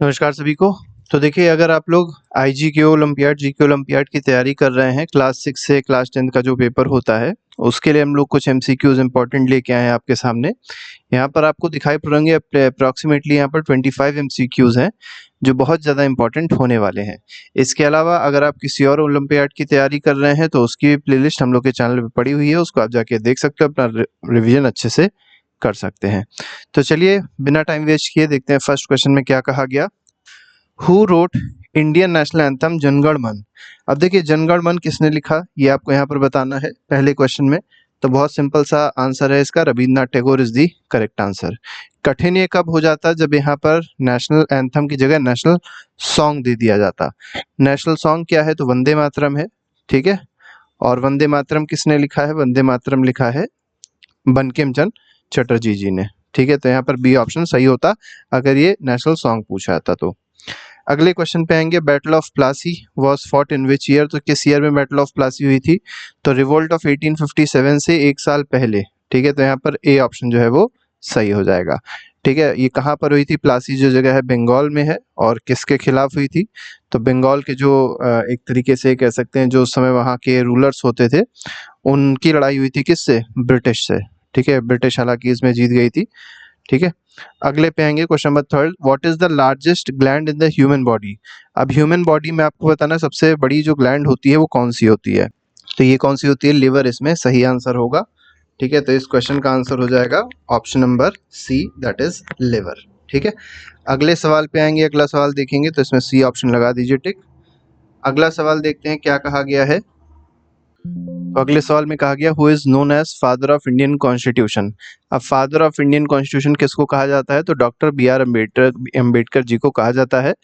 नमस्कार सभी को। तो देखिए, अगर आप लोग आईजीके ओलंपियाड जीके ओलंपियाड की तैयारी कर रहे हैं, क्लास 6 से क्लास 10 का जो पेपर होता है, उसके लिए हम लोग कुछ एमसीक्यूज इंपॉर्टेंट लेके आए हैं आपके सामने। यहाँ पर आपको दिखाई पड़ेंगे अप्रॉक्सीमेटली यहाँ पर 25 एमसीक्यूज हैं जो बहुत ज़्यादा इंपॉर्टेंट होने वाले हैं। इसके अलावा अगर आप किसी और ओलंपियाड की तैयारी कर रहे हैं तो उसकी प्लेलिस्ट हम लोग के चैनल पर पड़ी हुई है, उसको आप जाके देख सकते हो, अपना रिविजन अच्छे से कर सकते हैं। तो चलिए बिना टाइम वेस्ट किए देखते हैं फर्स्ट क्वेश्चन में क्या कहा गया। Who wrote Indian national anthem Jana Gana Mana. अब देखिए, जनगण मन किसने लिखा ये आपको यहाँ पर बताना है पहले क्वेश्चन में। तो बहुत सिंपल सा आंसर है इसका, Rabindranath Tagore is the correct answer. कठिन ये कब हो जाता जब यहाँ पर नेशनल एंथम की जगह नेशनल सॉन्ग दे दिया जाता। नेशनल सॉन्ग क्या है तो वंदे मातरम है, ठीक है। और वंदे मातरम किसने लिखा है, वंदे मातरम लिखा है बंकिम चंद्र चटर्जी जी ने, ठीक है। तो यहाँ पर बी ऑप्शन सही होता अगर ये नेशनल सॉन्ग पूछा जाता तो। अगले क्वेश्चन पे आएंगे, battle of Plassey was fought in which year. तो किस ईयर में बैटल ऑफ प्लासी हुई थी, तो रिवोल्ट ऑफ 1857 से एक साल पहले, ठीक है। तो यहाँ पर ए ऑप्शन जो है वो सही हो जाएगा, ठीक है। ये कहाँ पर हुई थी, प्लासी जो जगह है बंगाल में है, और किसके खिलाफ हुई थी, तो बंगाल के जो एक तरीके से कह सकते हैं जो उस समय वहाँ के रूलर्स होते थे, उनकी लड़ाई हुई थी किससे, ब्रिटिश से, ठीक है। ब्रिटिश हालांकि इसमें जीत गई थी, ठीक है। अगले पे आएंगे question number third, what is the largest gland in the human body. अब ह्यूमन बॉडी में आपको बताना सबसे बड़ी जो ग्लैंड होती है वो कौन सी होती है, तो ये कौन सी होती है, लिवर इसमें सही आंसर होगा, ठीक है। तो इस क्वेश्चन का आंसर हो जाएगा option number C, that is liver, ठीक है। अगले सवाल पे आएंगे, अगला सवाल देखेंगे तो इसमें सी ऑप्शन लगा दीजिए टिक। अगला सवाल देखते हैं क्या कहा गया है। तो अगले सवाल में कहा गया, who is known as father of Indian constitution. अब फादर ऑफ इंडियन कॉन्स्टिट्यूशन किसको कहा जाता है, तो डॉक्टर बी.आर. अम्बेडकर जी को कहा जाता है।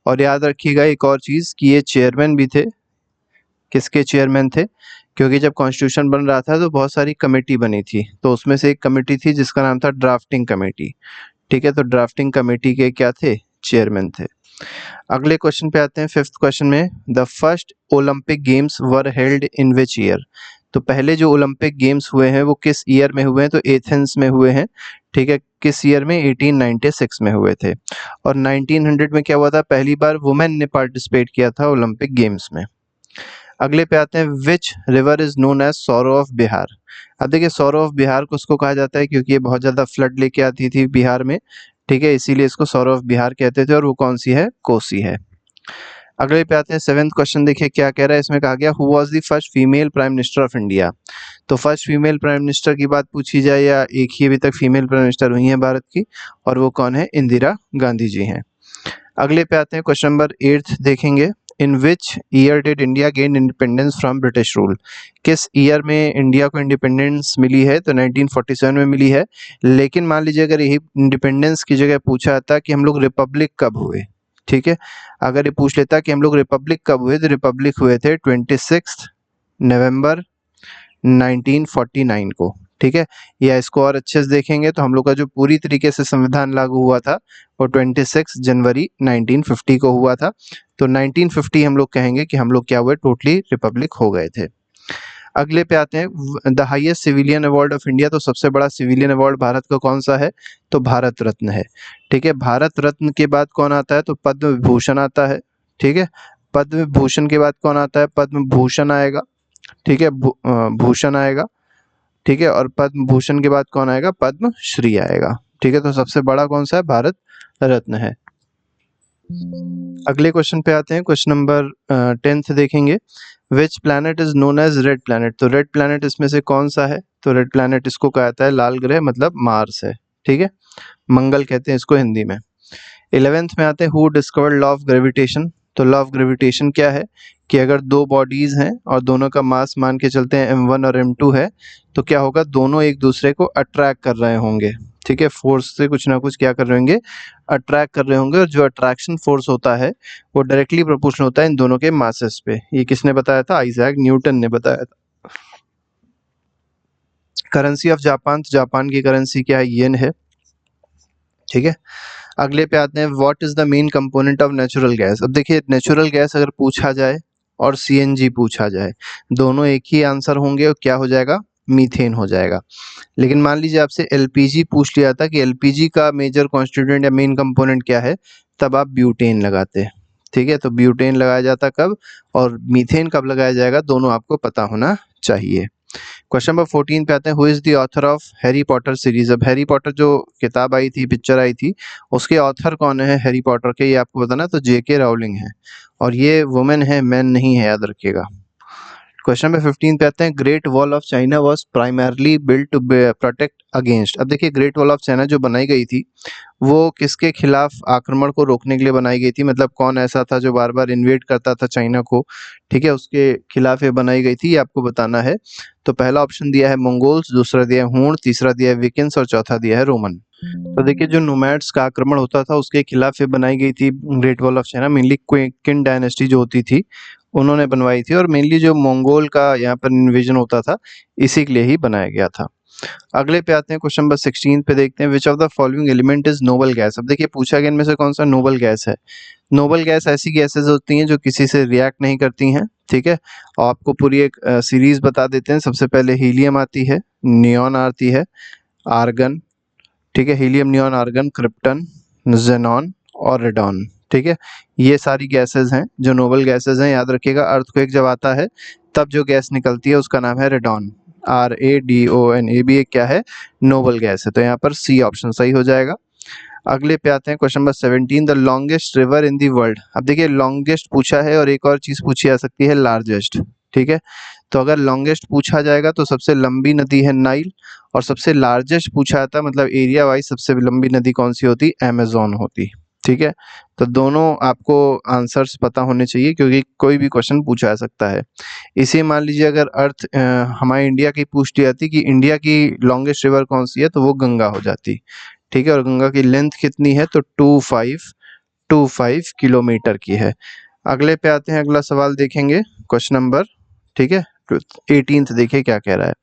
और याद रखिएगा एक और चीज कि ये चेयरमैन भी थे, किसके चेयरमैन थे, क्योंकि जब कॉन्स्टिट्यूशन बन रहा था तो बहुत सारी कमेटी बनी थी, तो उसमें से एक कमेटी थी जिसका नाम था ड्राफ्टिंग कमेटी, ठीक है। तो ड्राफ्टिंग कमेटी के क्या थे, चेयरमैन थे। अगले क्वेश्चन पे आते हैं, फिफ्थ क्वेश्चन में, the first Olympic games were held in which year. तो पहले जो ओलंपिक गेम्स हुए हैं वो किस ईयर में हुए हैं, तो एथेंस में हुए हैं, ठीक है। किस ईयर में, 1896 में हुए थे। और 1900 में क्या हुआ था, पहली बार वुमेन ने पार्टिसिपेट किया था ओलंपिक गेम्स में। अगले पे आते हैं, which river is known as sorrow of Bihar. अब देखिए, सौरो ऑफ बिहार को उसको कहा जाता है क्योंकि ये बहुत ज्यादा फ्लड लेके आती थी बिहार में, ठीक है, इसीलिए इसको सौरो ऑफ बिहार कहते थे। और वो कौन सी है, कोसी है। अगले पे आते हैं, सेवेंथ क्वेश्चन देखिए क्या कह रहा है। इसमें कहा गया, who was the first female prime minister of India. तो फर्स्ट फीमेल प्राइम मिनिस्टर की बात पूछी जाए, या एक ही अभी तक फीमेल प्राइम मिनिस्टर हुई है भारत की, और वो कौन है, इंदिरा गांधी जी हैं। अगले पे आते हैं, क्वेश्चन नंबर 8 देखेंगे, in which year did India gain independence from British rule. किस ईयर में इंडिया को इंडिपेंडेंस मिली है, तो 1947 में मिली है। लेकिन मान लीजिए अगर यही इंडिपेंडेंस की जगह पूछा जाता कि हम लोग रिपब्लिक कब हुए, ठीक है, अगर ये पूछ लेता कि हम लोग रिपब्लिक कब हुए, तो रिपब्लिक हुए थे 26 नवंबर 1949 को, ठीक है। या इसको और अच्छे से देखेंगे तो हम लोग का जो पूरी तरीके से संविधान लागू हुआ था वो 26 जनवरी 1950 को हुआ था। तो 1950 हम लोग कहेंगे कि हम लोग क्या हुए, टोटली रिपब्लिक हो गए थे। अगले पे आते हैं, the highest civilian award of India. तो सबसे बड़ा सिविलियन अवार्ड भारत का कौन सा है, तो भारत रत्न है, ठीक है। भारत रत्न के बाद कौन आता है, तो पद्म विभूषण आता है, ठीक है। पद्म विभूषण के बाद कौन आता है, पद्म भूषण आएगा, ठीक है, भूषण आएगा, ठीक है। और पद्म भूषण के बाद कौन आएगा, पद्म श्री आएगा, ठीक है। तो सबसे बड़ा कौन सा है, भारत रत्न है। अगले क्वेश्चन पे आते हैं, क्वेश्चन नंबर 10th देखेंगे, which planet is known as red planet. तो रेड प्लैनेट इसमें से कौन सा है, तो रेड प्लैनेट इसको कहा जाता है लाल ग्रह, मतलब मार्स है, ठीक है, मंगल कहते हैं इसको हिंदी में। 11th में आते हैं, who discovered law of gravitation. तो लॉ ऑफ ग्रेविटेशन क्या है कि अगर दो बॉडीज हैं और दोनों का मास मान के चलते हैं m1 और m2 है, तो क्या होगा, दोनों एक दूसरे को अट्रैक्ट कर रहे होंगे, ठीक है, फोर्स से कुछ ना कुछ क्या कर रहे होंगे, अट्रैक्ट कर रहे होंगे। और जो अट्रैक्शन फोर्स होता है वो डायरेक्टली प्रोपोर्शनल होता है इन दोनों के मासेस पे। ये किसने बताया था, आइजैक न्यूटन ने बताया था। करेंसी ऑफ जापान, तो जापान की करेंसी क्या है, येन है, ठीक है। अगले पे आते हैं, what is the main component of natural gas. अब देखिए, नेचुरल गैस अगर पूछा जाए और सीएनजी पूछा जाए, दोनों एक ही आंसर होंगे, और क्या हो जाएगा, मीथेन हो जाएगा। लेकिन मान लीजिए आपसे एलपीजी पूछ लिया था कि एलपीजी का मेजर कॉन्स्टिट्यूएंट या मेन कंपोनेंट क्या है, तब आप ब्यूटेन लगाते। ठीक है, तो ब्यूटेन लगाया जाता कब और मीथेन कब लगाया जाएगा, दोनों आपको पता होना चाहिए। क्वेश्चन नंबर 14 पे आते हैं, who is the author of Harry Potter series. अब हैरी पॉटर जो किताब आई थी, पिक्चर आई थी, उसके ऑथर कौन है हैरी पॉटर के, ये आपको बताना। तो जेके राउलिंग है, और ये वुमेन है, मैन नहीं है, याद रखिएगा। क्वेश्चन नंबर 15 पे आते हैं, Great Wall of China was primarily built to protect against. अब देखिए, ग्रेट वॉल ऑफ चाइना जो बनाई गई थी वो किसके खिलाफ आक्रमण को रोकने के लिए बनाई गई थी, मतलब कौन ऐसा था जो बार बार इन्वेड करता था चाइना को, ठीक है, उसके खिलाफ ये बनाई गई थी, ये आपको बताना है। तो पहला ऑप्शन दिया है मंगोल्स, दूसरा दिया है हूण, तीसरा दिया है विकिंस और चौथा दिया है रोमन। तो देखिए, जो नोमैड्स का आक्रमण होता था उसके खिलाफ ये बनाई गई थी Great Wall of China. Mainly Qin dynasty जो होती थी उन्होंने बनवाई थी, और मेनली जो मंगोल का यहाँ पर इन्वेजन होता था इसी के लिए ही बनाया गया था। अगले पे आते हैं, क्वेश्चन नंबर 16 पे देखते हैं, which of the following element is noble gas. अब देखिए, पूछा गया इनमें से कौन सा नोबल गैस है। नोबल गैस ऐसी गैसेज होती हैं जो किसी से रिएक्ट नहीं करती हैं, ठीक है। और आपको पूरी एक सीरीज बता देते हैं। सबसे पहले हीलियम आती है, नियॉन आती है, आर्गन, ठीक है, helium, neon, argon, krypton, xenon और रेडॉन, ठीक है। ये सारी गैसेज हैं जो नोबल गैसेज हैं, याद रखिएगा। अर्थक्वेक जब आता है तब जो गैस निकलती है उसका नाम है रेडॉन, RADON। ये भी एक क्या है, नोबल गैस है। तो यहाँ पर सी ऑप्शन सही हो जाएगा। अगले पे आते हैं, question number 17, the longest river in the world. अब देखिए, लॉन्गेस्ट पूछा है और एक और चीज पूछी जा सकती है, लार्जेस्ट, ठीक है। तो अगर लॉन्गेस्ट पूछा जाएगा तो सबसे लंबी नदी है नाइल, और सबसे लार्जेस्ट पूछा जाता मतलब एरिया वाइज सबसे लंबी नदी कौन सी होती, अमेजोन होती, ठीक है। तो दोनों आपको आंसर्स पता होने चाहिए क्योंकि कोई भी क्वेश्चन पूछा जा सकता है। इसे मान लीजिए अगर हमारे इंडिया की पूछ ली जाती कि इंडिया की लॉन्गेस्ट रिवर कौन सी है, तो वो गंगा हो जाती, ठीक है। और गंगा की लेंथ कितनी है, तो 2525 किलोमीटर की है। अगले पे आते हैं, अगला सवाल देखेंगे, क्वेश्चन नंबर, ठीक है, 18th देखिए क्या कह रहा है,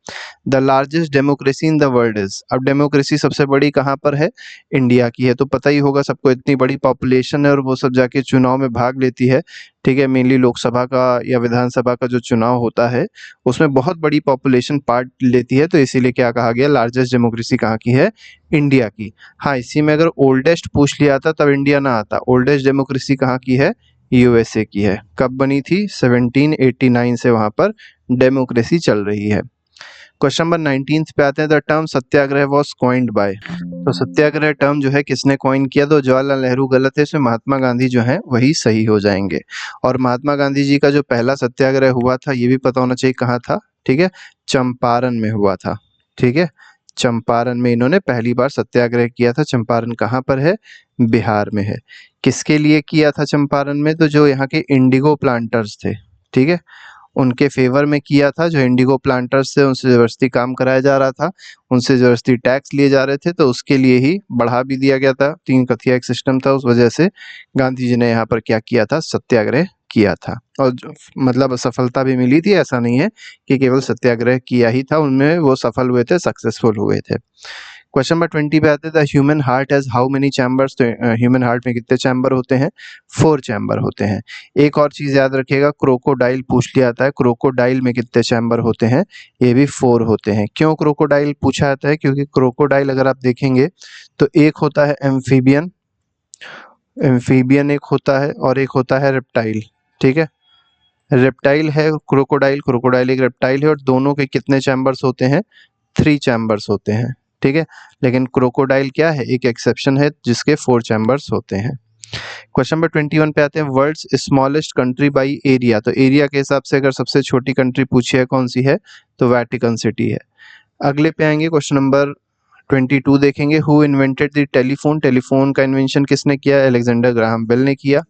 the largest democracy in the world is. अब डेमोक्रेसी सबसे बड़ी कहाँ पर है, इंडिया की है। तो पता ही होगा सबको, इतनी बड़ी पॉपुलेशन है और वो सब जाके चुनाव में भाग लेती है, ठीक है। मेनली लोकसभा का या विधानसभा का जो चुनाव होता है उसमें बहुत बड़ी पॉपुलेशन पार्ट लेती है, तो इसीलिए क्या कहा गया, लार्जेस्ट डेमोक्रेसी कहाँ की है, इंडिया की। हाँ, इसी में अगर ओल्डेस्ट पूछ लिया था तब इंडिया ना आता। ओल्डेस्ट डेमोक्रेसी कहाँ की है, USA की है। कब बनी थी, 1789 से वहां पर डेमोक्रेसी चल रही है। क्वेश्चन नंबर 19 पे आते हैं, the term Satyagraha was coined bye. तो सत्याग्रह टर्म जो है किसने कॉइन किया, तो जवाहरलाल नेहरू गलत है, इसमें महात्मा गांधी जो है वही सही हो जाएंगे। और महात्मा गांधी जी का जो पहला सत्याग्रह हुआ था ये भी पता होना चाहिए कहाँ था, ठीक है, चंपारण में हुआ था, ठीक है। चंपारण में इन्होंने पहली बार सत्याग्रह किया था। चंपारण कहाँ पर है, बिहार में है। किसके लिए किया था चंपारण में, तो जो यहाँ के इंडिगो प्लांटर्स थे, ठीक है, उनके फेवर में किया था। जो इंडिगो प्लांटर्स थे उनसे जबरदस्ती काम कराया जा रहा था, उनसे जबरदस्ती टैक्स लिए जा रहे थे, तो उसके लिए ही बढ़ा भी दिया गया था। 3 कथिया एक सिस्टम था, उस वजह से गांधी जी ने यहाँ पर क्या किया था, सत्याग्रह किया था। और मतलब सफलता भी मिली थी, ऐसा नहीं है कि केवल सत्याग्रह किया ही था, उनमें वो सफल हुए थे, सक्सेसफुल हुए थे। क्वेश्चन नंबर 20 पे आते हैं, the human heart has how many chambers. तो ह्यूमन हार्ट में कितने चैम्बर होते हैं, 4 चैम्बर होते हैं। एक और चीज याद रखिएगा, क्रोकोडाइल पूछ लिया जाता है, क्रोकोडाइल में कितने चैम्बर होते हैं, ये भी 4 होते हैं। क्यों क्रोकोडाइल पूछा जाता है, क्योंकि क्रोकोडाइल अगर आप देखेंगे तो एक होता है एम्फीबियन, एम्फीबियन एक होता है, और एक होता है रेप्टाइल, ठीक है। रेप्टाइल है क्रोकोडाइल, क्रोकोडाइल एक रेप्टाइल है, और दोनों के कितने चैम्बर्स होते हैं, 3 चैम्बर्स होते हैं, ठीक है। लेकिन क्रोकोडाइल क्या है, एक एक्सेप्शन है जिसके 4 चैम्बर्स होते हैं। क्वेश्चन नंबर 21 पे आते हैं, world's smallest country by area. तो एरिया के हिसाब से अगर सबसे छोटी कंट्री पूछी है कौन सी है, तो वेटिकन सिटी है। अगले पे आएंगे, क्वेश्चन नंबर 22 देखेंगे, who invented the telephone. Telephone का इन्वेंशन किसने किया, अलेक्जेंडर ग्राहम बेल ने किया,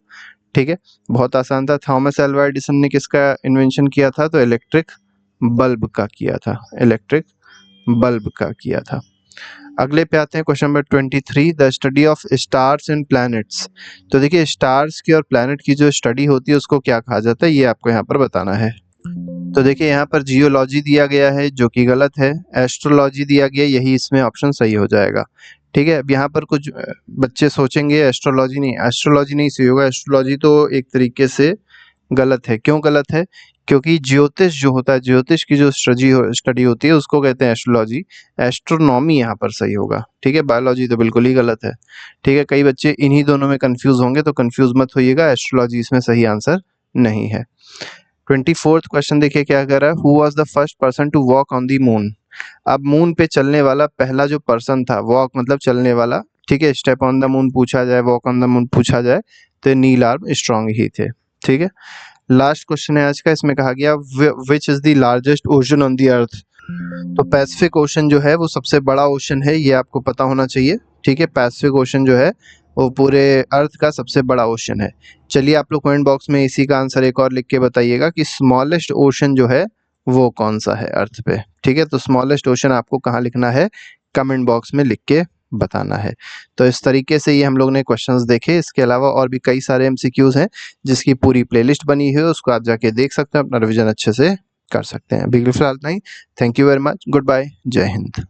ठीक है। बहुत आसान था। थॉमस एल्वा एडिसन ने किसका इन्वेंशन किया था, तो इलेक्ट्रिक बल्ब का किया था, इलेक्ट्रिक बल्ब का किया था। अगले पे आते हैं, question number 23, the study of stars and planets. तो देखिए, स्टार्स की और प्लैनेट की जो स्टडी होती है उसको क्या कहा जाता है, ये आपको यहाँ पर बताना है। तो देखिए, यहाँ पर जियोलॉजी दिया गया है जो कि गलत है, एस्ट्रोलॉजी दिया गया, यही इसमें ऑप्शन सही हो जाएगा, ठीक है। अब यहाँ पर कुछ बच्चे सोचेंगे एस्ट्रोलॉजी नहीं, एस्ट्रोलॉजी नहीं सही होगा। एस्ट्रोलॉजी तो एक तरीके से गलत है। क्यों गलत है, क्योंकि ज्योतिष जो होता है, ज्योतिष की जो स्टडी होती है उसको कहते हैं एस्ट्रोलॉजी। एस्ट्रोनॉमी यहाँ पर सही होगा, ठीक है। बायोलॉजी तो बिल्कुल ही गलत है, ठीक है। कई बच्चे इन्हीं दोनों में कंफ्यूज होंगे, तो कंफ्यूज मत होइएगा, एस्ट्रोलॉजी इसमें सही आंसर नहीं है। 24th क्वेश्चन देखिए क्या कह रहा है, who was the first person to walk on the moon. अब मून पे चलने वाला पहला जो पर्सन था, वॉक मतलब चलने वाला, ठीक है। स्टेप ऑन द मून पूछा जाए, वॉक ऑन द मून पूछा जाए, तो नील आर्मस्ट्रांग ही थे, ठीक है। लास्ट क्वेश्चन है आज का, इसमें कहा गया which is the largest ocean on the earth. तो पैसिफिक ओशन जो है वो सबसे बड़ा ओशन है, ये आपको पता होना चाहिए, ठीक है। पैसिफिक ओशन जो है वो पूरे अर्थ का सबसे बड़ा ओशन है। चलिए आप लोग कमेंट बॉक्स में इसी का आंसर एक और लिख के बताइएगा कि स्मॉलेस्ट ओशन जो है वो कौन सा है अर्थ पे, ठीक है। तो स्मॉलेस्ट ओशन आपको कहाँ लिखना है, कमेंट बॉक्स में लिख के बताना है। तो इस तरीके से ये हम लोग ने क्वेश्चंस देखे। इसके अलावा और भी कई सारे एमसीक्यूज हैं जिसकी पूरी प्लेलिस्ट बनी है, उसको आप जाके देख सकते हैं, अपना रिवीजन अच्छे से कर सकते हैं। अभी फिलहाल नहीं, thank you very much, good bye, जय हिंद।